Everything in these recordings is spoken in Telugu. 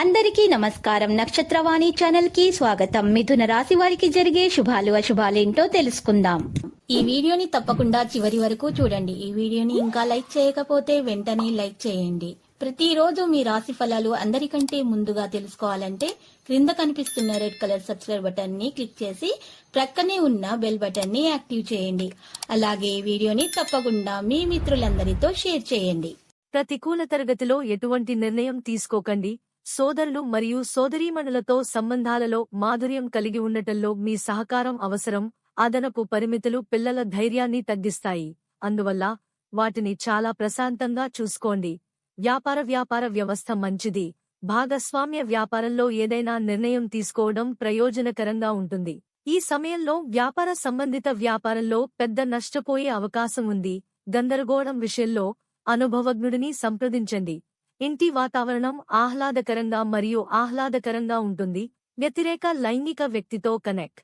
అందరికీ నమస్కారం. నక్షత్రవాణి ఛానల్ కి స్వాగతం. మిథున రాశి వారికి జరిగే శుభాలు అశుభాలేంటో తెలుసుకుందాం. ఈ వీడియోని తప్పకుండా చివరి వరకు చూడండి. ఈ వీడియోని ఇంకా లైక్ చేయకపోతే వెంటనే లైక్ చేయండి. ప్రతిరోజు మీ రాశి ఫలాలు అందరికంటే ముందుగా తెలుసుకోవాలంటే క్రింద కనిపిస్తున్న రెడ్ కలర్ సబ్స్క్రైబ్ బటన్ ని క్లిక్ చేసి ప్రక్కనే ఉన్న బెల్ బటన్ ని యాక్టివ్ చేయండి. అలాగే ఈ వీడియోని తప్పకుండా మీ మిత్రులందరితో షేర్ చేయండి. ప్రతికూల తరగతిలో ఎటువంటి నిర్ణయం తీసుకోకండి. సోదరులు మరియు సోదరీమణులతో సంబంధాలలో మాధుర్యం కలిగి ఉండటంలో మీ సహకారం అవసరం. అదనపు పరిమితులు పిల్లల ధైర్యాన్ని తగ్గిస్తాయి. అందువల్ల వాటిని చాలా ప్రశాంతంగా చూసుకోండి. వ్యాపార వ్యవస్థ మంచిది. భాగస్వామ్య వ్యాపారంలో ఏదైనా నిర్ణయం తీసుకోవడం ప్రయోజనకరంగా ఉంటుంది. ఈ సమయంలో వ్యాపార సంబంధిత వ్యాపారంలో పెద్ద నష్టపోయే అవకాశం ఉంది. గందరగోళం విషయంలో అనుభవజ్ఞుడిని సంప్రదించండి. ఇంటి వాతావరణం ఆహ్లాదకరంగా ఉంటుంది. వ్యతిరేక లైంగిక వ్యక్తితో కనెక్ట్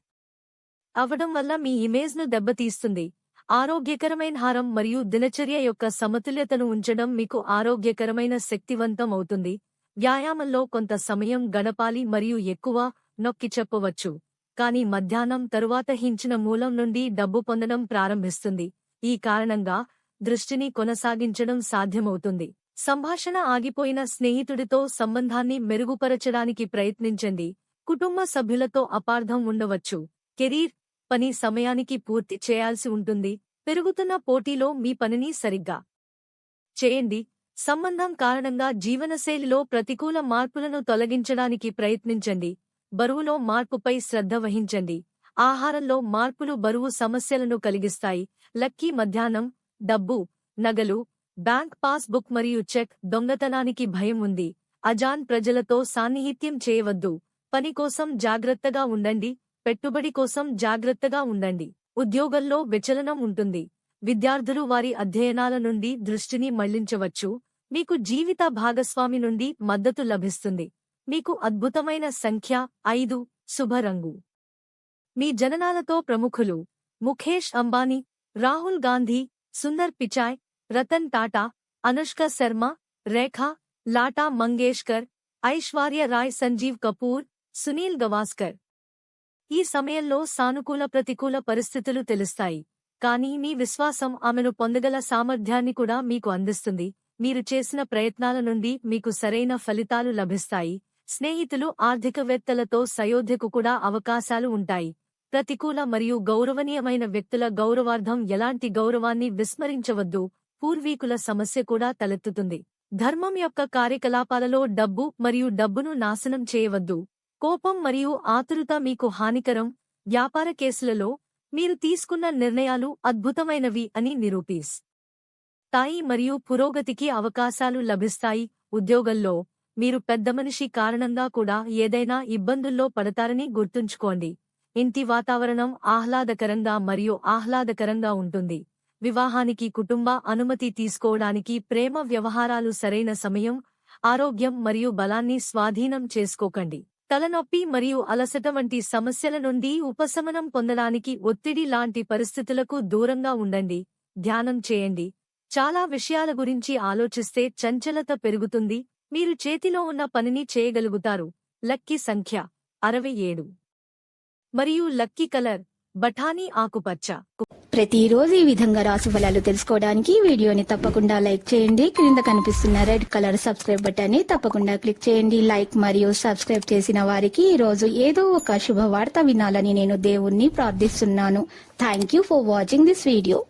అవ్వడం వల్ల మీ ఇమేజ్ను దెబ్బతీస్తుంది. ఆరోగ్యకరమైన ఆహారం మరియు దినచర్య యొక్క సమతుల్యతను ఉంచడం మీకు ఆరోగ్యకరమైన శక్తివంతం అవుతుంది. వ్యాయామంలో కొంత సమయం గడపాలి మరియు ఎక్కువ నొక్కి చెప్పవచ్చు. కానీ మధ్యాహ్నం తరువాత హించిన మూలం నుండి డబ్బు పొందడం ప్రారంభిస్తుంది. ఈ కారణంగా దృష్టిని కొనసాగించడం సాధ్యమవుతుంది. సంభాషణ ఆగిపోయిన స్నేహితుడితో సంబంధాన్ని మెరుగుపరచడానికి ప్రయత్నించండి. కుటుంబ సభ్యులతో అపార్థం ఉండవచ్చు. కెరీర్ పని సమయానికి పూర్తి చేయాల్సి ఉంటుంది. పెరుగుతున్న పోటీలో మీ పనిని సరిగ్గా చేయండి. సంబంధం కారణంగా జీవనశైలిలో ప్రతికూల మార్పులను తొలగించడానికి ప్రయత్నించండి. బరువులో మార్పుపై శ్రద్ధ వహించండి. ఆహారంలో మార్పులు బరువు సమస్యలను కలిగిస్తాయి. లక్కీ మధ్యాహ్నం డబ్బు, నగలు, బ్యాంక్ పాస్ బుక్ మరియు చెక్ దొంగతనానికి భయం ఉంది. అజాన్ ప్రజలతో సాన్నిహిత్యం చేయవద్దు. పని కోసం జాగ్రత్తగా ఉండండి. పెట్టుబడి కోసం జాగ్రత్తగా ఉండండి. ఉద్యోగంలో విచలనం ఉంటుంది. విద్యార్థులు వారి అధ్యయనాల నుండి దృష్టిని మళ్లించవచ్చు. మీకు జీవిత భాగస్వామి నుండి మద్దతు లభిస్తుంది. మీకు అద్భుతమైన సంఖ్య 5. శుభరంగు. మీ జననాలతో ప్రముఖులు: ముఖేష్ అంబానీ, రాహుల్ గాంధీ, సుందర్ పిచాయ్, రతన్ టాటా, అనుష్క శర్మ, రేఖా, లాటా మంగేష్కర్, ఐశ్వర్య రాయ్, సంజీవ్ కపూర్, సునీల్ గవాస్కర్. ఈ సమయంలో సానుకూల ప్రతికూల పరిస్థితులు తెలుస్తాయి. కానీ మీ విశ్వాసం ఆమెను పొందగల సామర్థ్యాన్ని కూడా మీకు అందిస్తుంది. మీరు చేసిన ప్రయత్నాల నుండి మీకు సరైన ఫలితాలు లభిస్తాయి. స్నేహితులు, ఆర్థికవేత్తలతో సయోధ్యకు కూడా అవకాశాలు ఉంటాయి. ప్రతికూల మరియు గౌరవనీయమైన వ్యక్తుల గౌరవార్థం ఎలాంటి గౌరవాన్ని విస్మరించవద్దు. పూర్వీకుల సమస్య కూడా తలెత్తుతుంది. ధర్మం యొక్క కార్యకలాపాలలో డబ్బు మరియు డబ్బును నాశనం చేయవద్దు. కోపం మరియు ఆతురత మీకు హానికరం. వ్యాపార కేసులలో మీరు తీసుకున్న నిర్ణయాలు అద్భుతమైనవి అని నిరూపిస్తాయి మరియు పురోగతికి అవకాశాలు లభిస్తాయి. ఉద్యోగంలో మీరు పెద్దమనిషి కారణంగా కూడా ఏదైనా ఇబ్బందుల్లో పడతారని గుర్తుంచుకోండి. ఇంటి వాతావరణం ఆహ్లాదకరంగా ఉంటుంది. వివాహానికి కుటుంబ అనుమతి తీసుకోవడానికి ప్రేమ వ్యవహారాలు సరైన సమయం. ఆరోగ్యం మరియు బలాన్ని స్వాధీనం చేసుకోకండి. తలనొప్పి మరియు అలసట వంటి సమస్యల నుండి ఉపశమనం పొందడానికి ఒత్తిడి లాంటి పరిస్థితులకు దూరంగా ఉండండి. ధ్యానం చేయండి. చాలా విషయాల గురించి ఆలోచిస్తే చంచలత పెరుగుతుంది. మీరు చేతిలో ఉన్న పనిని చేయగలుగుతారు. లక్కీ సంఖ్య 67 మరియు లక్కీ కలర్ బఠానీ ఆకుపచ్చ. ప్రతిరోజు ఈ విధంగా రాశి ఫలాలు తెలుసుకోవడానికి వీడియోని తప్పకుండా లైక్ చేయండి. క్రింద కనిపిస్తున్న రెడ్ కలర్ సబ్స్క్రైబ్ బటన్ ని తప్పకుండా క్లిక్ చేయండి. లైక్ మరియు సబ్స్క్రైబ్ చేసిన వారికి ఈ రోజు ఏదో ఒక శుభవార్త వినాలని నేను దేవుణ్ణి ప్రార్థిస్తున్నాను. Thank you for watching this video.